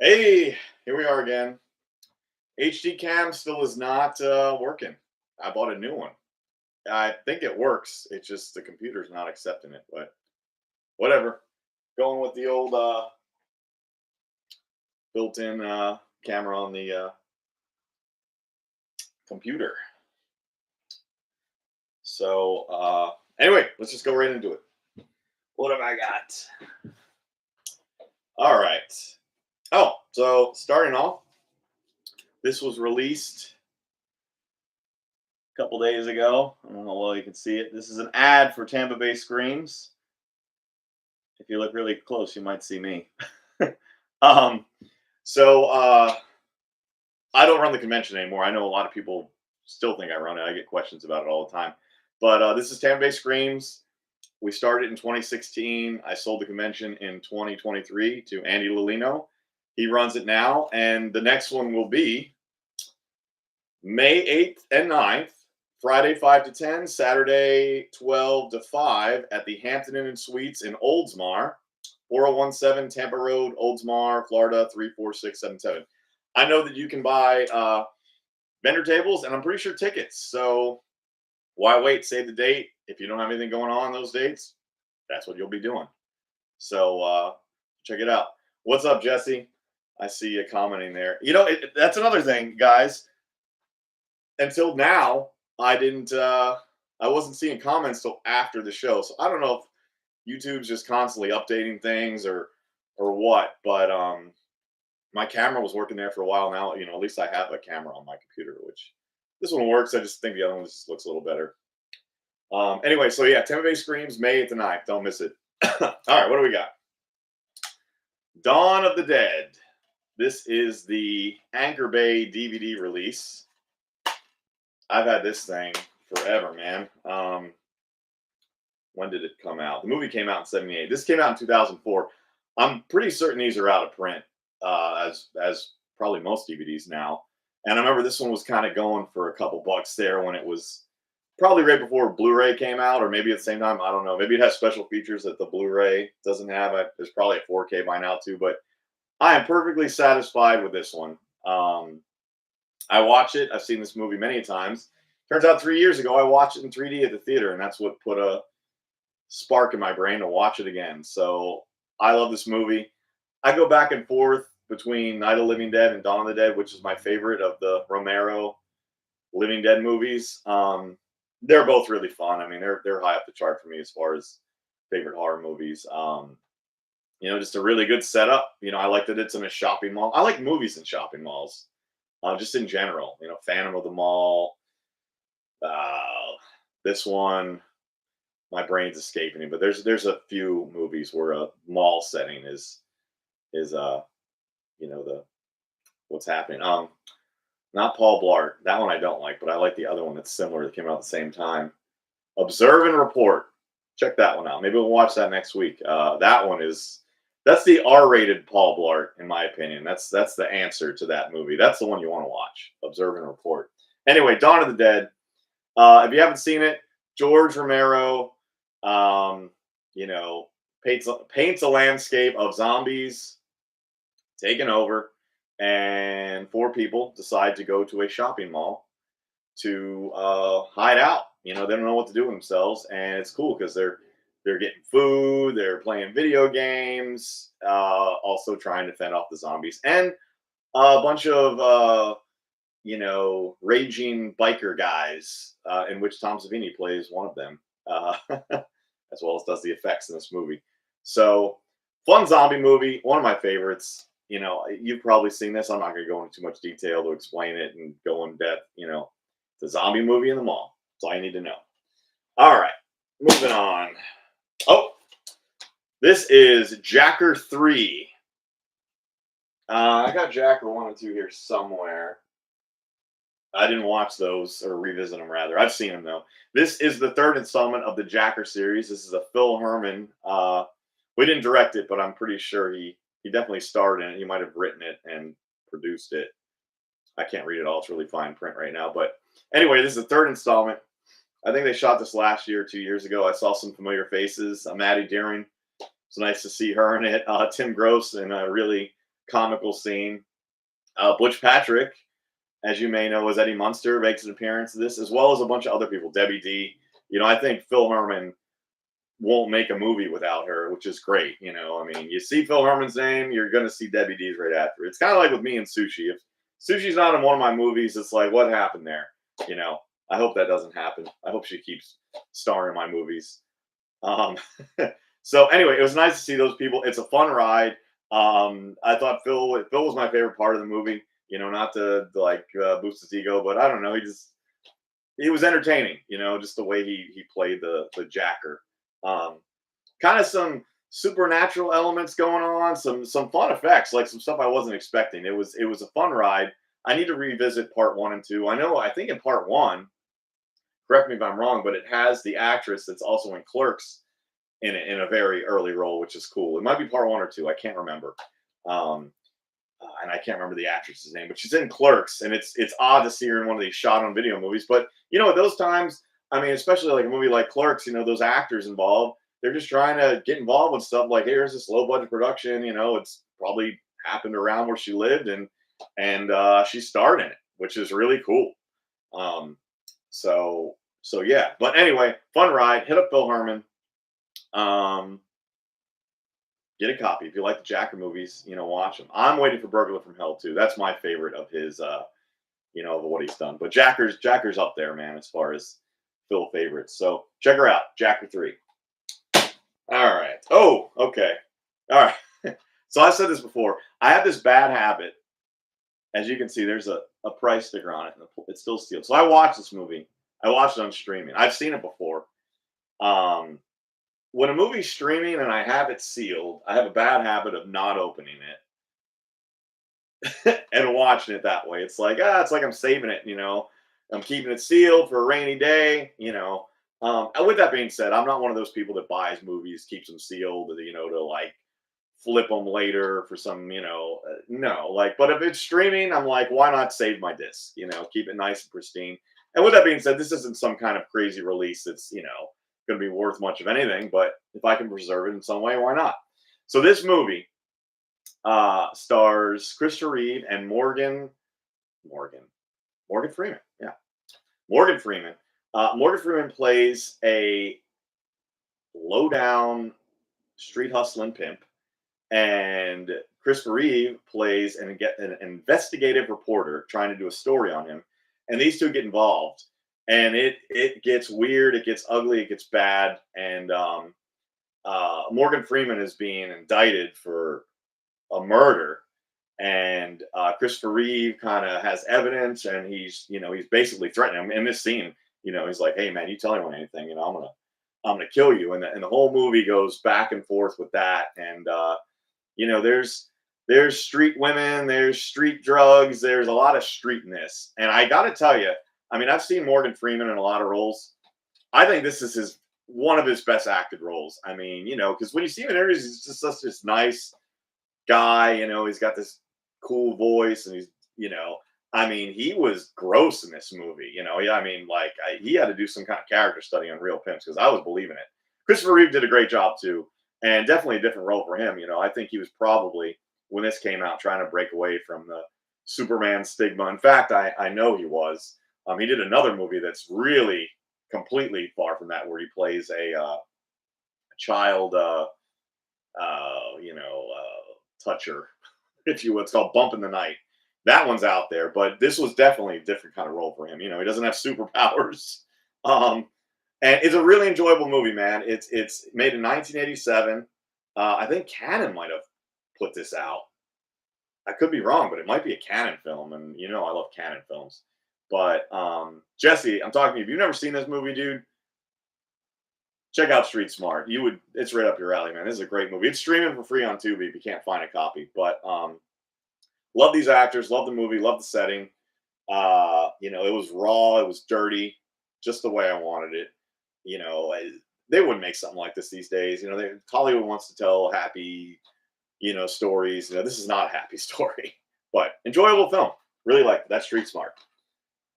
Hey, here we are again. HD cam still is not working. I bought a new one. I think it works. It's just the computer's not accepting it, but whatever. Going with the old built-in camera on the computer. So anyway, let's just go right into it. What have I got? All right. Oh, so starting off, this was released a couple days ago. I don't know how well you can see it. This is an ad for Tampa Bay Screams. If you look really close, you might see me. um, so I don't run the convention anymore. I know a lot of people still think I run it. I get questions about it all the time. But this is Tampa Bay Screams. We started in 2016. I sold the convention in 2023 to Andy Lolino. He runs it now, and the next one will be May 8th and 9th, Friday 5 to 10, Saturday 12 to 5 at the Hampton Inn and Suites in Oldsmar, 4017 Tampa Road, Oldsmar, Florida 34677. I know that you can buy vendor tables and I'm pretty sure tickets. So why wait? Save the date. If you don't have anything going on those dates, that's what you'll be doing. So check it out. What's up, Jesse? I see you commenting there. That's another thing, guys. Until now, I wasn't seeing comments till after the show. So I don't know if YouTube's just constantly updating things or what, but my camera was working there for a while now. At least I have a camera on my computer, which this one works. I just think the other one just looks a little better. Anyway, so yeah, Tampa Bay Screams, May 8th and 9th. Don't miss it. All right, what do we got? Dawn of the Dead. This is the Anchor Bay DVD release. I've had this thing forever, man. When did it come out? The movie came out in '78. This came out in 2004. I'm pretty certain these are out of print, as probably most DVDs now. And I remember this one was kind of going for a couple bucks there when it was probably right before Blu-ray came out, or maybe at the same time. I don't know. Maybe it has special features that the Blu-ray doesn't have. There's probably a 4K by now too, but I am perfectly satisfied with this one. I watch it. I've seen this movie many times. Turns out 3 years ago, I watched it in 3D at the theater, and that's what put a spark in my brain to watch it again. So I love this movie. I go back and forth between Night of the Living Dead and Dawn of the Dead, which is my favorite of the Romero Living Dead movies. They're both really fun. I mean, they're high up the chart for me as far as favorite horror movies. Just a really good setup. I like that it's in a shopping mall. I like movies in shopping malls. Just in general, Phantom of the Mall. This one, my brain's escaping me, but there's a few movies where a mall setting is the what's happening. Not Paul Blart. That one I don't like, but I like the other one that's similar that came out at the same time. Observe and Report. Check that one out. Maybe we'll watch that next week. That's the R-rated Paul Blart, in my opinion. That's the answer to that movie. That's the one you want to watch. Observe and Report. Anyway, Dawn of the Dead. If you haven't seen it, George Romero, paints a landscape of zombies taking over, and four people decide to go to a shopping mall to hide out. They don't know what to do with themselves, and it's cool because they're getting food, they're playing video games, also trying to fend off the zombies, and a bunch of raging biker guys, in which Tom Savini plays one of them, as well as does the effects in this movie. So, fun zombie movie, one of my favorites. You've probably seen this. I'm not going to go into too much detail to explain it and go in depth. It's a zombie movie in the mall. That's all you need to know. All right, moving on. Oh, this is Jacker 3. I got Jacker 1 and 2 here somewhere. I didn't watch those, or revisit them rather. I've seen them though. This is the third installment of the Jacker series. This is a Phil Herman. We didn't direct it, but I'm pretty sure he definitely starred in it. He might have written it and produced it. I can't read it all. It's really fine print right now. But anyway, this is the third installment. I think they shot this last year, 2 years ago. I saw some familiar faces. Maddie Deering. It's nice to see her in it. Tim Gross and really comical scene. Butch Patrick, as you may know, as Eddie Munster, makes an appearance in this, as well as a bunch of other people. Debbie D. I think Phil Herman won't make a movie without her, which is great. I mean, you see Phil Herman's name, you're going to see Debbie D's right after. It's kind of like with me and Sushi. If Sushi's not in one of my movies, it's like, what happened there? I hope that doesn't happen. I hope she keeps starring in my movies. Um, so anyway, it was nice to see those people. It's a fun ride. I thought Phil was my favorite part of the movie. Not to like boost his ego, but I don't know. He was entertaining. Just the way he played the jacker. Kind of some supernatural elements going on, some fun effects, like some stuff I wasn't expecting. It was a fun ride. I need to revisit part 1 and 2. I think in part 1, correct me if I'm wrong, but it has the actress that's also in Clerks in a very early role, which is cool. It might be part 1 or 2. I can't remember. And I can't remember the actress's name, but she's in Clerks, and it's odd to see her in one of these shot on video movies. But at those times, I mean, especially like a movie like Clerks, those actors involved, they're just trying to get involved with stuff like, hey, here's this low budget production. It's probably happened around where she lived, and she starred in it, which is really cool. So yeah. But anyway, fun ride. Hit up Phil Herman. Get a copy if you like the Jacker movies. Watch them. I'm waiting for Burglar from Hell too. That's my favorite of his. Of what he's done. But Jacker's up there, man, as far as Phil favorites. So check her out, Jacker 3. All right. Oh, okay. All right. So I said this before. I have this bad habit. As you can see, there's a price sticker on it, and it's still sealed. So I watched this movie. I watched it on streaming. I've seen it before. When a movie's streaming and I have it sealed, I have a bad habit of not opening it and watching it that way. It's like I'm saving it, I'm keeping it sealed for a rainy day, with that being said, I'm not one of those people that buys movies, keeps them sealed, to like flip them later for some, no, like, but if it's streaming, I'm like, why not save my disc, keep it nice and pristine. And with that being said, this isn't some kind of crazy release that's, going to be worth much of anything, but if I can preserve it in some way, why not? So this movie stars Christopher Reeve and Morgan Freeman. Yeah, Morgan Freeman. Morgan Freeman plays a low-down street hustling pimp, and Christopher Reeve plays an investigative reporter trying to do a story on him, and these two get involved. And it gets weird, it gets ugly, it gets bad, and Morgan Freeman is being indicted for a murder, and Christopher Reeve kind of has evidence, and he's basically threatening him in this scene. He's like, "Hey man, you tell anyone anything, I'm gonna kill you," and the whole movie goes back and forth with that, and there's street women, there's street drugs, there's a lot of streetness, and I gotta tell you. I mean, I've seen Morgan Freeman in a lot of roles. I think this is one of his best acted roles. I mean, because when you see him in interviews, he's just such this nice guy. He's got this cool voice, and he's, I mean, he was gross in this movie. Yeah, I mean, like he had to do some kind of character study on Real Pimps because I was believing it. Christopher Reeve did a great job too, and definitely a different role for him. I think he was probably when this came out trying to break away from the Superman stigma. In fact, I know he was. He did another movie that's really completely far from that, where he plays a child, toucher, if you will. It's called Bump in the Night. That one's out there, but this was definitely a different kind of role for him. He doesn't have superpowers, and it's a really enjoyable movie, man. It's made in 1987. I think Canon might have put this out. I could be wrong, but it might be a Canon film, and I love Canon films. But Jesse, I'm talking to you. If you've never seen this movie, dude, check out Street Smart. It's right up your alley, man. This is a great movie. It's streaming for free on Tubi if you can't find a copy. But love these actors, love the movie, love the setting. It was raw, it was dirty, just the way I wanted it. They wouldn't make something like this these days. Hollywood wants to tell happy, stories. This is not a happy story, but enjoyable film. Really like it. That's Street Smart.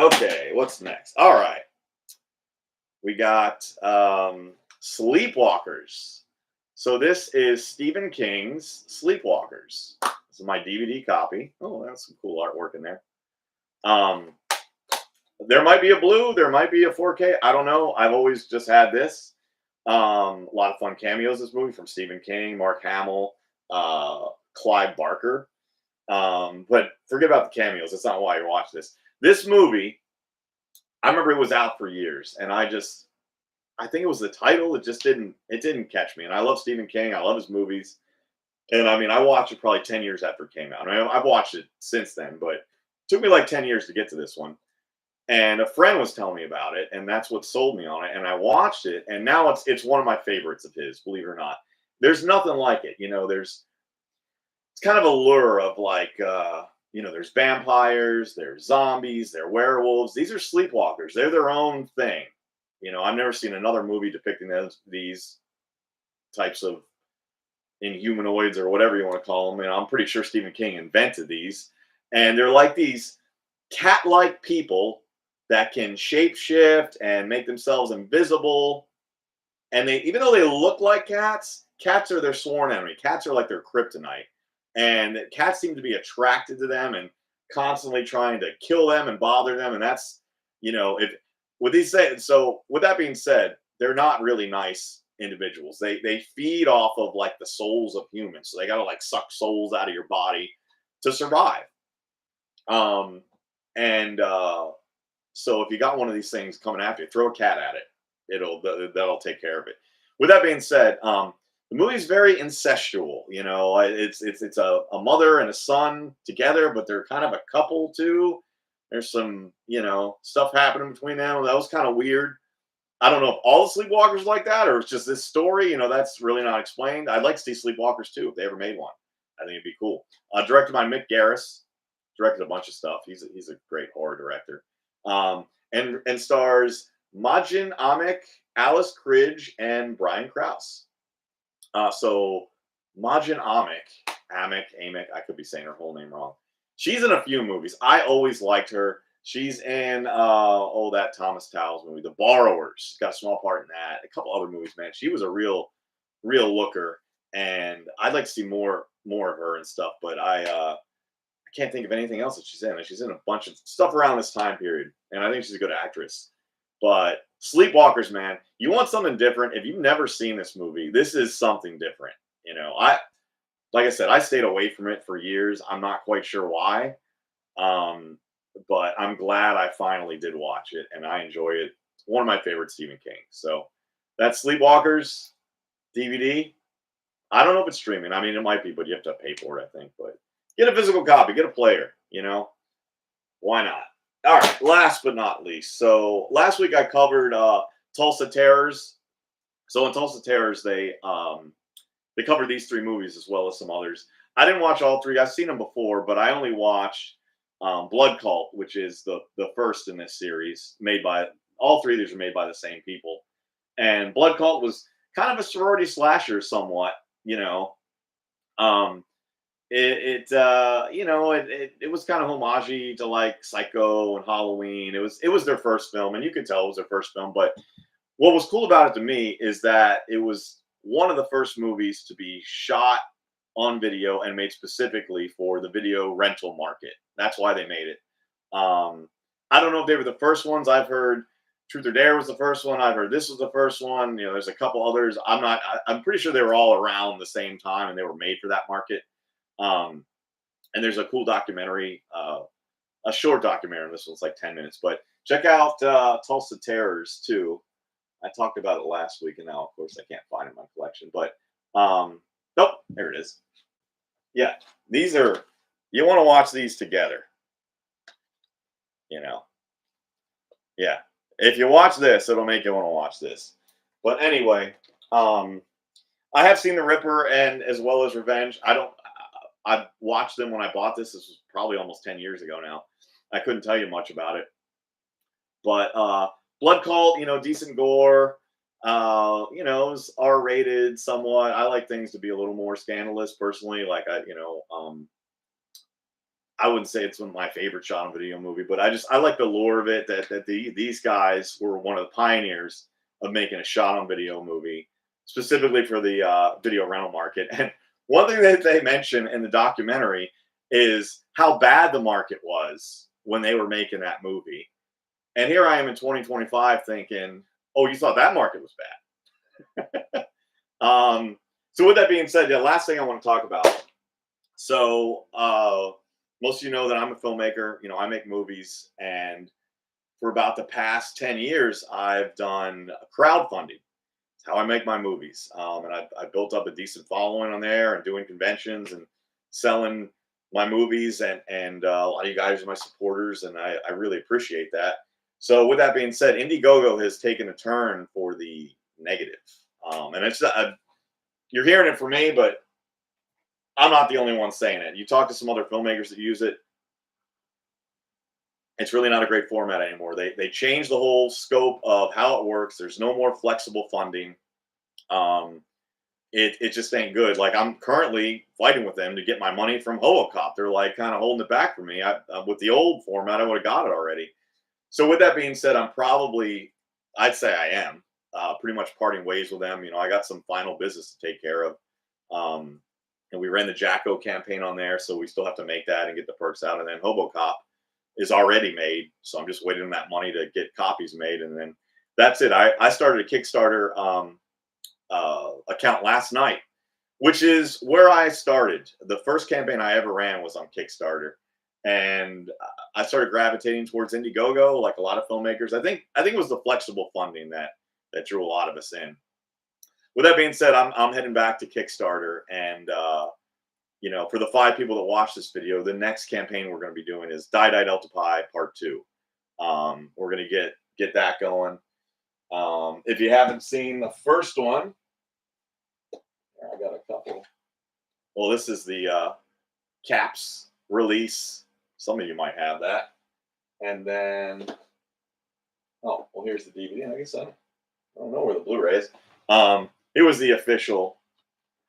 Okay, what's next? All right. We got Sleepwalkers. So this is Stephen King's Sleepwalkers. This is my DVD copy. Oh, that's some cool artwork in there. Um, there might be a blue, there might be a 4K. I don't know. I've always just had this. A lot of fun cameos this movie from Stephen King, Mark Hamill, uh, Clive Barker. But forget about the cameos. That's not why you watch this. This movie, I remember it was out for years, and I think it was the title. It didn't catch me. And I love Stephen King. I love his movies. And I mean, I watched it probably 10 years after it came out. I mean, I've watched it since then, but it took me like 10 years to get to this one. And a friend was telling me about it, and that's what sold me on it. And I watched it, and now it's one of my favorites of his, believe it or not. There's nothing like it. It's kind of a lure of like there's vampires, there's zombies, there werewolves. These are sleepwalkers. They're their own thing. I've never seen another movie depicting these types of inhumanoids or whatever you want to call them. And I'm pretty sure Stephen King invented these. And they're like these cat-like people that can shapeshift and make themselves invisible. And even though they look like cats are their sworn enemy. Cats are like their kryptonite. And cats seem to be attracted to them and constantly trying to kill them and bother them. And that's, if with that being said, they're not really nice individuals. They feed off of like the souls of humans. So they gotta like suck souls out of your body to survive. And so if you got one of these things coming after you, throw a cat at it. That'll take care of it. With that being said, the movie's very incestual. It's a mother and a son together, but they're kind of a couple too. There's some stuff happening between them. That was kind of weird. I don't know if all the Sleepwalkers like that, or it's just this story. That's really not explained. I'd like to see Sleepwalkers too if they ever made one. I think it'd be cool. Directed by Mick Garris. Directed a bunch of stuff. He's a great horror director. And stars Majin Amick, Alice Cridge, and Brian Krause. So Majin Amick, I could be saying her whole name wrong. She's in a few movies. I always liked her. She's in that Thomas Towles movie, The Borrowers. She's got a small part in that. A couple other movies, man. She was a real looker, and I'd like to see more of her and stuff. But I can't think of anything else that she's in. She's in a bunch of stuff around this time period, and I think she's a good actress. But Sleepwalkers, man, you want something different. If you've never seen this movie, this is something different. Like I said, I stayed away from it for years. I'm not quite sure why. But I'm glad I finally did watch it, and I enjoy it. It's one of my favorite Stephen King. So that's Sleepwalkers DVD. I don't know if it's streaming. I mean, it might be, but you have to pay for it, I think. But get a physical copy, get a player. Why not? All right. Last but not least. So last week I covered Tulsa Terrors. So in Tulsa Terrors, they covered these three movies as well as some others. I didn't watch all three. I've seen them before, but I only watched Blood Cult, which is the first in this series. All three of these are made by the same people. And Blood Cult was kind of a sorority slasher, somewhat. It was kind of homage to like Psycho and Halloween. It was their first film, and you could tell it was their first film. But what was cool about it to me is that it was one of the first movies to be shot on video and made specifically for the video rental market. That's why they made it. I don't know if they were the first ones. I've heard Truth or Dare was the first one. I've heard this was the first one. There's a couple others. I'm pretty sure they were all around the same time and they were made for that market. And there's a cool documentary, a short documentary. This one's like 10 minutes, but check out Tulsa Terrors too. I talked about it last week, and now, of course, I can't find it in my collection. But nope, there it is. Yeah, you want to watch these together. Yeah. If you watch this, it'll make you want to watch this. But anyway, I have seen The Ripper and as well as Revenge. I watched them when I bought this. This was probably almost 10 years ago now. I couldn't tell you much about it. But Blood Cult, decent gore. It's R-rated somewhat. I like things to be a little more scandalous personally. Like I wouldn't say it's one of my favorite shot on video movie, but I like the lure of it that these guys were one of the pioneers of making a shot on video movie, specifically for the video rental market. And one thing that they mention in the documentary is how bad the market was when they were making that movie. And here I am in 2025 thinking, oh, you thought that market was bad. So with that being said, the last thing I want to talk about. So most of you know that I'm a filmmaker. You know, I make movies, and for about the past 10 years, I've done crowdfunding. It's how I make my movies. And I built up a decent following on there and doing conventions and selling my movies. And a lot of you guys are my supporters, and I really appreciate that. So with that being said, Indiegogo has taken a turn for the negative. And it's you're hearing it from me, but I'm not the only one saying it. You talk to some other filmmakers that use it. It's really not a great format anymore. They changed the whole scope of how it works. There's no more flexible funding. It just ain't good. Like, I'm currently fighting with them to get my money from Hoocop. They're like kind of holding it back for me. With the old format, I would have got it already. So with that being said, I'd say I am pretty much parting ways with them. You know, I got some final business to take care of. And we ran the Jacko campaign on there, so we still have to make that and get the perks out. And then Hobocop is already made, so I'm just waiting on that money to get copies made, and then that's it. I started a Kickstarter account last night, which is where I started. The first campaign I ever ran was on Kickstarter, and I started gravitating towards Indiegogo, like a lot of filmmakers. I think it was the flexible funding that drew a lot of us in. With that being said, I'm heading back to Kickstarter, and you know, for the 5 people that watch this video, the next campaign we're going to be doing is Die Die Delta Pi Part 2. We're going to get that going. If you haven't seen the first one, I got a couple. Well, this is the Caps release. Some of you might have that. And then, oh, well, here's the DVD. I guess I don't know where the Blu-ray is. It was the official.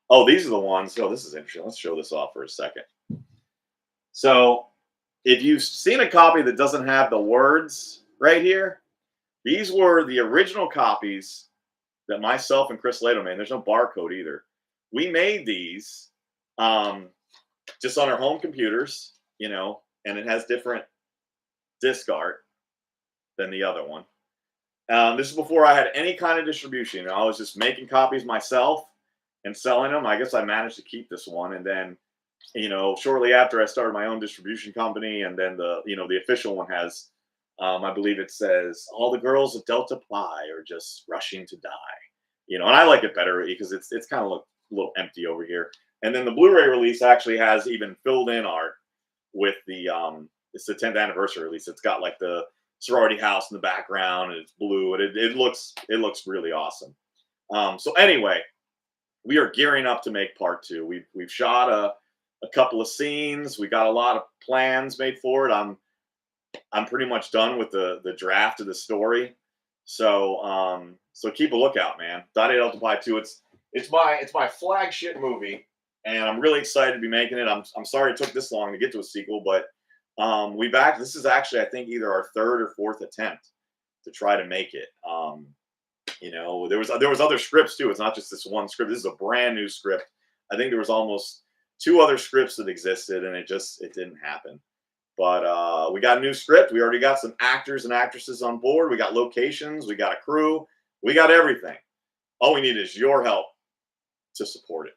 Oh, these are the ones. Oh, this is interesting. Let's show this off for a second. So if you've seen a copy that doesn't have the words right here, these were the original copies that myself and Chris Lato made. There's no barcode either. We made these just on our home computers, you know, and it has different disc art than the other one. This is before I had any kind of distribution. You know, I was just making copies myself and selling them. I guess I managed to keep this one. And then, you know, shortly after, I started my own distribution company. And then the official one has, I believe it says, all the girls of Delta Pi are just rushing to die. You know, and I like it better because it's kind of a little empty over here. And then the Blu-ray release actually has even filled in art with the, it's the 10th anniversary release. It's got like the sorority house in the background, and it's blue, and it looks really awesome. So anyway, we are gearing up to make Part 2. We've shot a couple of scenes. We got a lot of plans made for it. I'm pretty much done with the draft of the story. So so keep a lookout, man. Die Die Delta Pi 2. It's my flagship movie, and I'm really excited to be making it. I'm sorry it took this long to get to a sequel, but this is actually, I think, either our 3rd or 4th attempt to try to make it. You know, there was other scripts too. It's not just this one script. This is a brand new script. I think there was almost 2 other scripts that existed, and it didn't happen. But we got a new script. We already got some actors and actresses on board. We got locations. We got a crew. We got everything. All we need is your help to support it.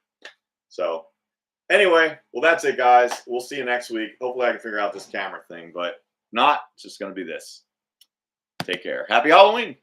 So anyway, well, that's it, guys. We'll see you next week. Hopefully I can figure out this camera thing, but not, it's just going to be this. Take care. Happy Halloween.